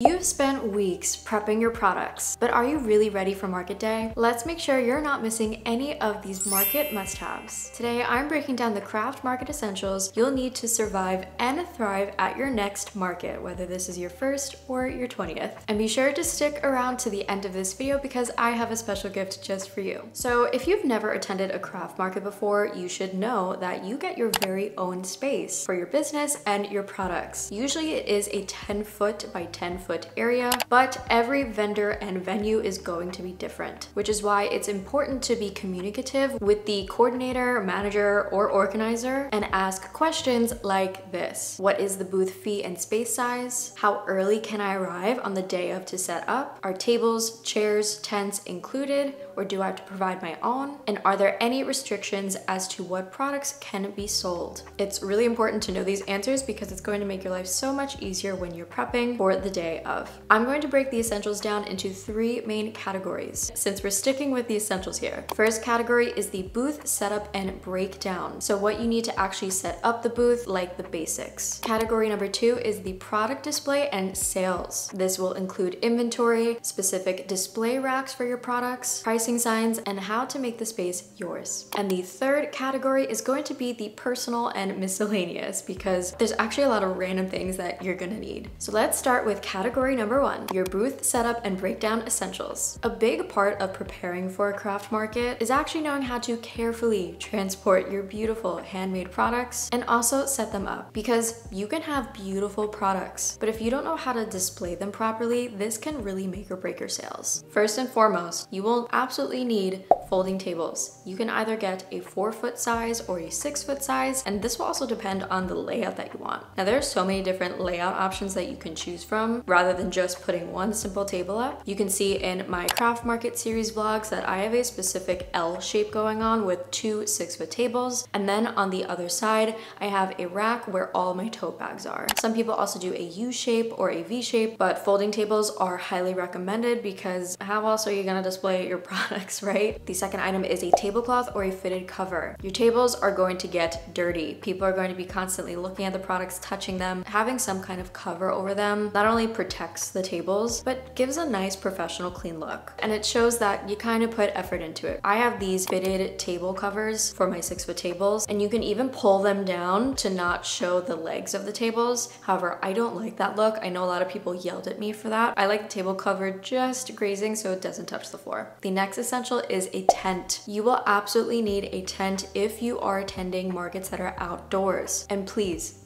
You've spent weeks prepping your products, but are you really ready for market day? Let's make sure you're not missing any of these market must-haves. Today, I'm breaking down the craft market essentials you'll need to survive and thrive at your next market, whether this is your first or your 20th. And be sure to stick around to the end of this video because I have a special gift just for you. So if you've never attended a craft market before, you should know that you get your very own space for your business and your products. Usually it is a 10-foot by 10-foot area, but every vendor and venue is going to be different, which is why it's important to be communicative with the coordinator, manager, or organizer and ask questions like this. What is the booth fee and space size? How early can I arrive on the day of to set up? Are tables, chairs, tents included, or do I have to provide my own? And are there any restrictions as to what products can be sold? It's really important to know these answers because it's going to make your life so much easier when you're prepping for the day of. I'm going to break the essentials down into three main categories since we're sticking with the essentials here. First category is the booth setup and breakdown. So what you need to actually set up the booth, like the basics. Category number two is the product display and sales. This will include inventory, specific display racks for your products, pricing signs, and how to make the space yours. And the third category is going to be the personal and miscellaneous because there's actually a lot of random things that you're gonna need. So let's start with category number one, your booth setup and breakdown essentials. A big part of preparing for a craft market is actually knowing how to carefully transport your beautiful handmade products and also set them up, because you can have beautiful products, but if you don't know how to display them properly, this can really make or break your sales. First and foremost, you will absolutely need folding tables. You can either get a 4-foot size or a 6-foot size, and this will also depend on the layout that you want. Now there are so many different layout options that you can choose from rather than just putting one simple table up. You can see in my craft market series vlogs that I have a specific L shape going on with 2 6-foot tables, and then on the other side I have a rack where all my tote bags are. Some people also do a U shape or a V shape, but folding tables are highly recommended because how else are you gonna display your products, right? The second item is a tablecloth or a fitted cover. Your tables are going to get dirty. People are going to be constantly looking at the products, touching them. Having some kind of cover over them not only protects the tables, but gives a nice professional clean look. And it shows that you kind of put effort into it. I have these fitted table covers for my 6-foot tables, and you can even pull them down to not show the legs of the tables. However, I don't like that look. I know a lot of people yelled at me for that. I like the table cover just grazing so it doesn't touch the floor. The next essential is a tent. You will absolutely need a tent if you are attending markets that are outdoors. And please,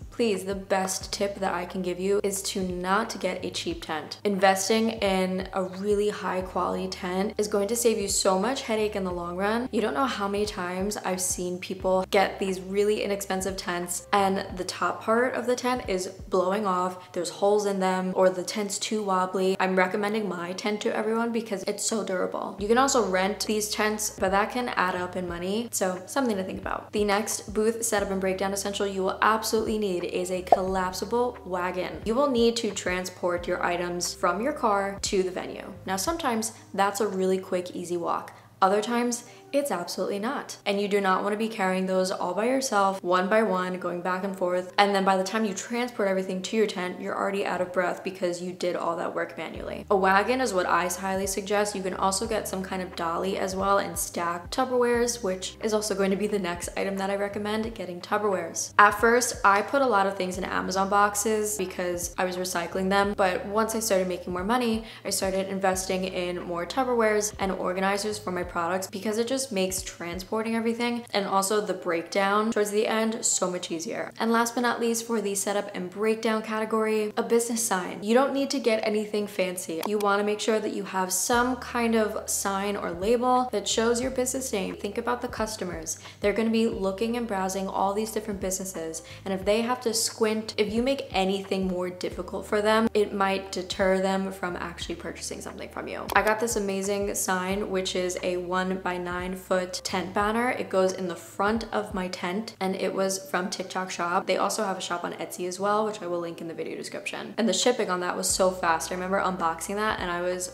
the best tip that I can give you is to not get a cheap tent. Investing in a really high quality tent is going to save you so much headache in the long run. You don't know how many times I've seen people get these really inexpensive tents and the top part of the tent is blowing off, there's holes in them, or the tent's too wobbly. I'm recommending my tent to everyone because it's so durable. You can also rent these tents, but that can add up in money, so something to think about. The next booth setup and breakdown essential you will absolutely need is a collapsible wagon. You will need to transport your items from your car to the venue. Now sometimes that's a really quick, easy walk. Other times, it's absolutely not. And you do not want to be carrying those all by yourself, one by one, going back and forth. And then by the time you transport everything to your tent, you're already out of breath because you did all that work manually. A wagon is what I highly suggest. You can also get some kind of dolly as well and stack Tupperwares, which is also going to be the next item that I recommend, getting Tupperwares. At first, I put a lot of things in Amazon boxes because I was recycling them. But once I started making more money, I started investing in more Tupperwares and organizers for my products because it just makes transporting everything and also the breakdown towards the end so much easier. And last but not least, for the setup and breakdown category, a business sign. You don't need to get anything fancy. You want to make sure that you have some kind of sign or label that shows your business name. Think about the customers. They're going to be looking and browsing all these different businesses, and if they have to squint, if you make anything more difficult for them, it might deter them from actually purchasing something from you. I got this amazing sign, which is a 1 by 9 9-foot tent banner. It goes in the front of my tent and it was from TikTok Shop. They also have a shop on Etsy as well, which I will link in the video description. And the shipping on that was so fast. I remember unboxing that and I was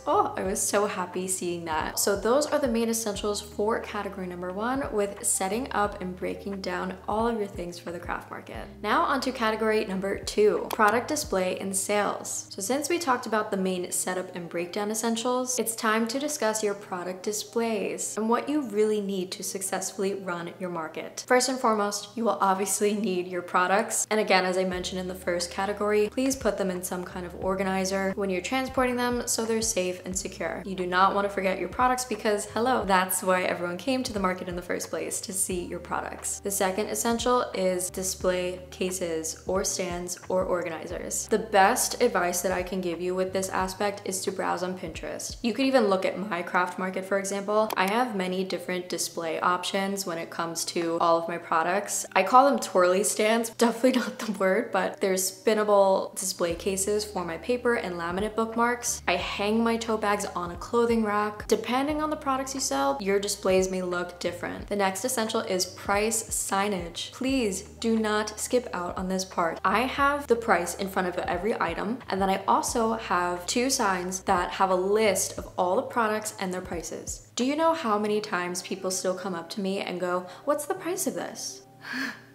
so happy seeing that. So those are the main essentials for category number 1 with setting up and breaking down all of your things for the craft market. Now onto category number 2, product display and sales. So since we talked about the main setup and breakdown essentials, it's time to discuss your product displays and what you really need to successfully run your market. First and foremost, you will obviously need your products. And again, as I mentioned in the first category, please put them in some kind of organizer when you're transporting them so they're safe and secure. You do not want to forget your products because hello, that's why everyone came to the market in the first place, to see your products. The second essential is display cases or stands or organizers. The best advice that I can give you with this aspect is to browse on Pinterest. You could even look at my craft market, for example. I have many different display options when it comes to all of my products. I call them twirly stands, definitely not the word, but there's spinnable display cases for my paper and laminate bookmarks. I hang my tote bags on a clothing rack. Depending on the products you sell, your displays may look different. The next essential is price signage. Please do not skip out on this part. I have the price in front of every item, and then I also have 2 signs that have a list of all the products and their prices. Do you know how many times people still come up to me and go, "What's the price of this?"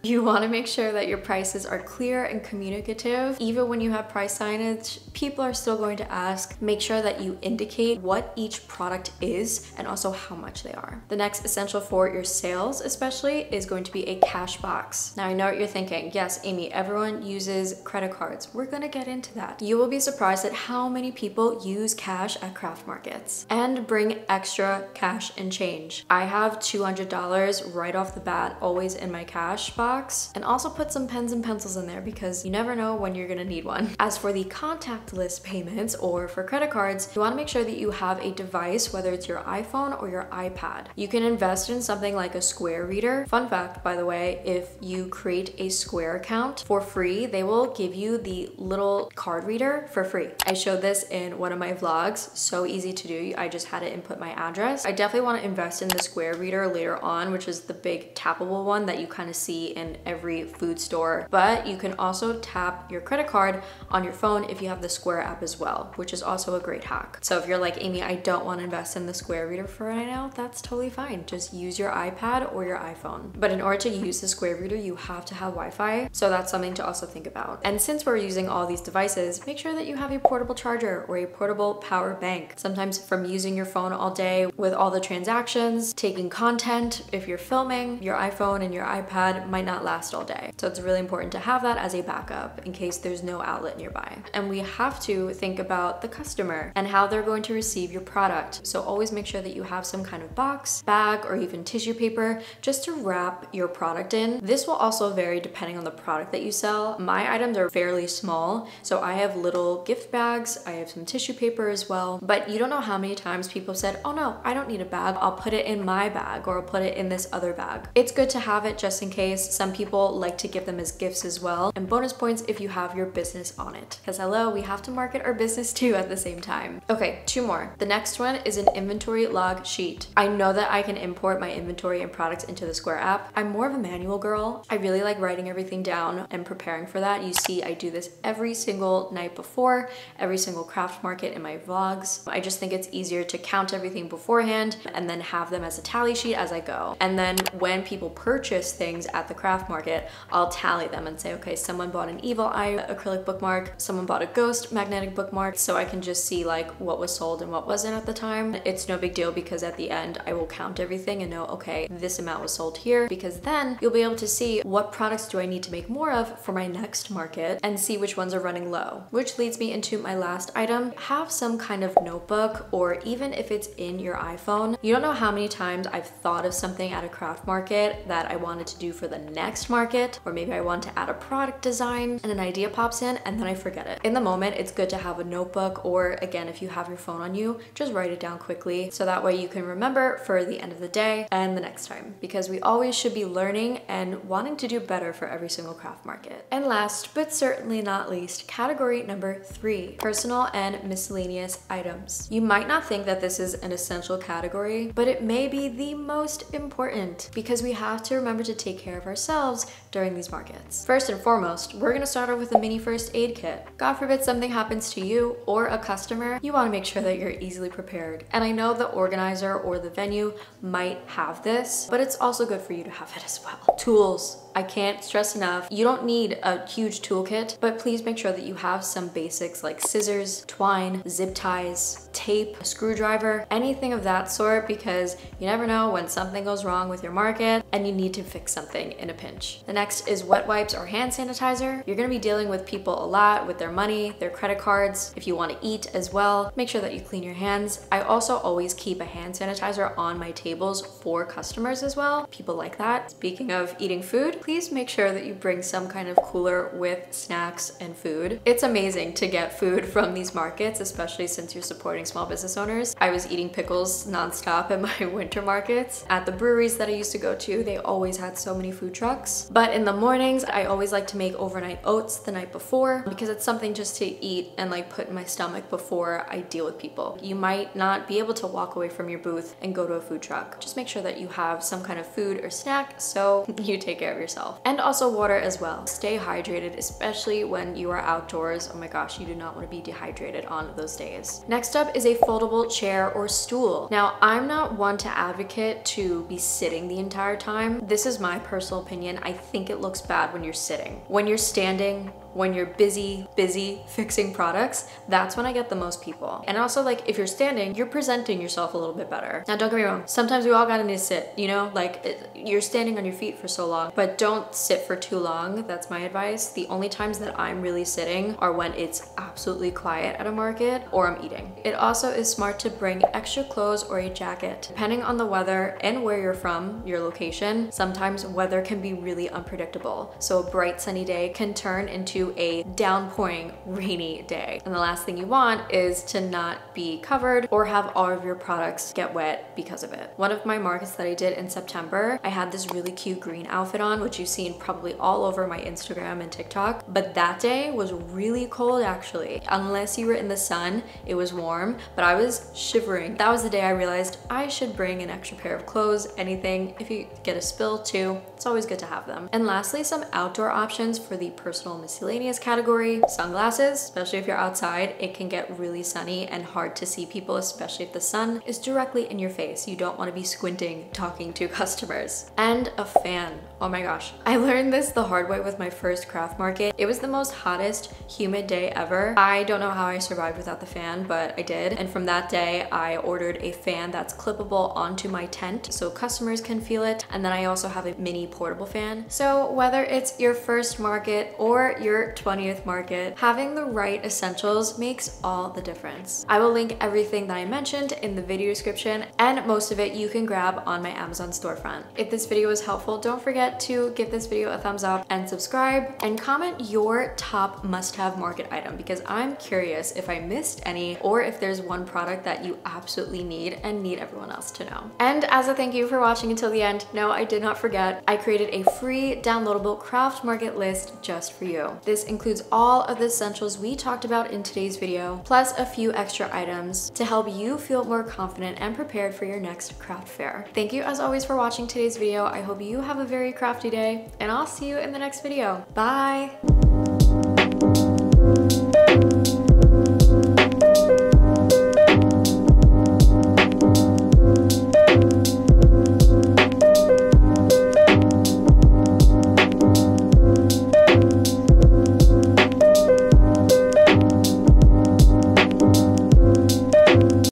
You want to make sure that your prices are clear and communicative. Even when you have price signage, people are still going to ask. Make sure that you indicate what each product is and also how much they are. The next essential for your sales especially is going to be a cash box. Now I know what you're thinking. Yes, Amy, everyone uses credit cards. We're gonna get into that. You will be surprised at how many people use cash at craft markets and bring extra cash and change. I have $200 right off the bat always in my cash box, and also put some pens and pencils in there because you never know when you're gonna need one. As for the contactless payments or for credit cards, you wanna make sure that you have a device, whether it's your iPhone or your iPad. You can invest in something like a Square Reader. Fun fact, by the way, if you create a Square account for free, they will give you the little card reader for free. I showed this in one of my vlogs, so easy to do. I just had to input my address. I definitely wanna invest in the Square Reader later on, which is the big tappable one that you kind of see in every food store, but you can also tap your credit card on your phone if you have the Square app as well, which is also a great hack. So if you're like, Amy, I don't want to invest in the Square Reader for right now, that's totally fine. Just use your iPad or your iPhone. But in order to use the Square Reader, you have to have Wi-Fi, so that's something to also think about. And since we're using all these devices, make sure that you have a portable charger or a portable power bank. Sometimes from using your phone all day with all the transactions, taking content, if you're filming, your iPhone and your iPad might not last all day. So it's really important to have that as a backup in case there's no outlet nearby. And we have to think about the customer and how they're going to receive your product. So always make sure that you have some kind of box, bag, or even tissue paper just to wrap your product in. This will also vary depending on the product that you sell. My items are fairly small, so I have little gift bags, I have some tissue paper as well, but you don't know how many times people have said, "Oh no, I don't need a bag, I'll put it in my bag or I'll put it in this other bag." It's good to have it just in case. Some people like to give them as gifts as well, and bonus points if you have your business on it, because hello, we have to market our business too at the same time. Okay, 2 more. The next one is an inventory log sheet. I know that I can import my inventory and products into the Square app. I'm more of a manual girl. I really like writing everything down and preparing for that. You see, I do this every single night before, every single craft market in my vlogs. I just think it's easier to count everything beforehand and then have them as a tally sheet as I go. And then when people purchase things at the craft market, I'll tally them and say, okay, someone bought an Evil Eye acrylic bookmark, someone bought a Ghost magnetic bookmark, so I can just see like what was sold and what wasn't at the time. It's no big deal because at the end I will count everything and know, okay, this amount was sold here, because then you'll be able to see what products do I need to make more of for my next market and see which ones are running low. Which leads me into my last item. Have some kind of notebook, or even if it's in your iPhone. You don't know how many times I've thought of something at a craft market that I wanted to do for the next market, or maybe I want to add a product design and an idea pops in and then I forget it. In the moment, it's good to have a notebook, or again, if you have your phone on you, just write it down quickly so that way you can remember for the end of the day and the next time, because we always should be learning and wanting to do better for every single craft market. And last but certainly not least, category number 3, personal and miscellaneous items. You might not think that this is an essential category, but it may be the most important because we have to remember to take care of ourselves during these markets. First and foremost, we're gonna start off with a mini first aid kit. God forbid something happens to you or a customer, you wanna make sure that you're easily prepared. And I know the organizer or the venue might have this, but it's also good for you to have it as well. Tools. I can't stress enough, you don't need a huge toolkit, but please make sure that you have some basics like scissors, twine, zip ties, tape, a screwdriver, anything of that sort, because you never know when something goes wrong with your market and you need to fix something in a pinch. The next is wet wipes or hand sanitizer. You're gonna be dealing with people a lot with their money, their credit cards. If you wanna eat as well, make sure that you clean your hands. I also always keep a hand sanitizer on my tables for customers as well. People like that. Speaking of eating food, please make sure that you bring some kind of cooler with snacks and food. It's amazing to get food from these markets, especially since you're supporting small business owners. I was eating pickles nonstop at my winter markets. At the breweries that I used to go to, they always had so many food trucks. But in the mornings, I always like to make overnight oats the night before because it's something just to eat and like put in my stomach before I deal with people. You might not be able to walk away from your booth and go to a food truck. Just make sure that you have some kind of food or snack so you take care of yourself. And also water as well. Stay hydrated, especially when you are outdoors. Oh my gosh, you do not want to be dehydrated on those days. Next up is a foldable chair or stool. Now, I'm not one to advocate to be sitting the entire time. This is my personal opinion. I think it looks bad when you're sitting. When you're standing, when you're busy fixing products, that's when I get the most people. And also, like, if you're standing, you're presenting yourself a little bit better. Now, don't get me wrong, sometimes we all gotta need to sit, you know? Like, you're standing on your feet for so long, but don't sit for too long. That's my advice. The only times that I'm really sitting are when it's absolutely quiet at a market or I'm eating. It also is smart to bring extra clothes or a jacket. Depending on the weather and where you're from, your location, sometimes weather can be really unpredictable. So a bright sunny day can turn into a downpouring rainy day. And the last thing you want is to not be covered or have all of your products get wet because of it. One of my markets that I did in September, I had this really cute green outfit on, which you've seen probably all over my Instagram and TikTok. But that day was really cold actually. Unless you were in the sun, it was warm, but I was shivering. That was the day I realized I should bring an extra pair of clothes, anything. If you get a spill too, it's always good to have them. And lastly, some outdoor options for the personal miscellaneous category. Sunglasses, especially if you're outside, it can get really sunny and hard to see people, especially if the sun is directly in your face. You don't want to be squinting talking to customers. And a fan. Oh my gosh. I learned this the hard way with my first craft market. It was the most hottest, humid day ever. I don't know how I survived without the fan, but I did. And from that day, I ordered a fan that's clippable onto my tent so customers can feel it. And then I also have a mini portable fan. So whether it's your first market or your 20th market, having the right essentials makes all the difference. I will link everything that I mentioned in the video description, and most of it you can grab on my Amazon storefront. If this video was helpful, don't forget to give this video a thumbs up and subscribe, and comment your top must-have market item because I'm curious if I missed any or if there's one product that you absolutely need and need everyone else to know. And as a thank you for watching until the end, no, I did not forget, I created a free downloadable craft market list just for you. This includes all of the essentials we talked about in today's video, plus a few extra items to help you feel more confident and prepared for your next craft fair. Thank you as always for watching today's video. I hope you have a very crafty day, and I'll see you in the next video. Bye!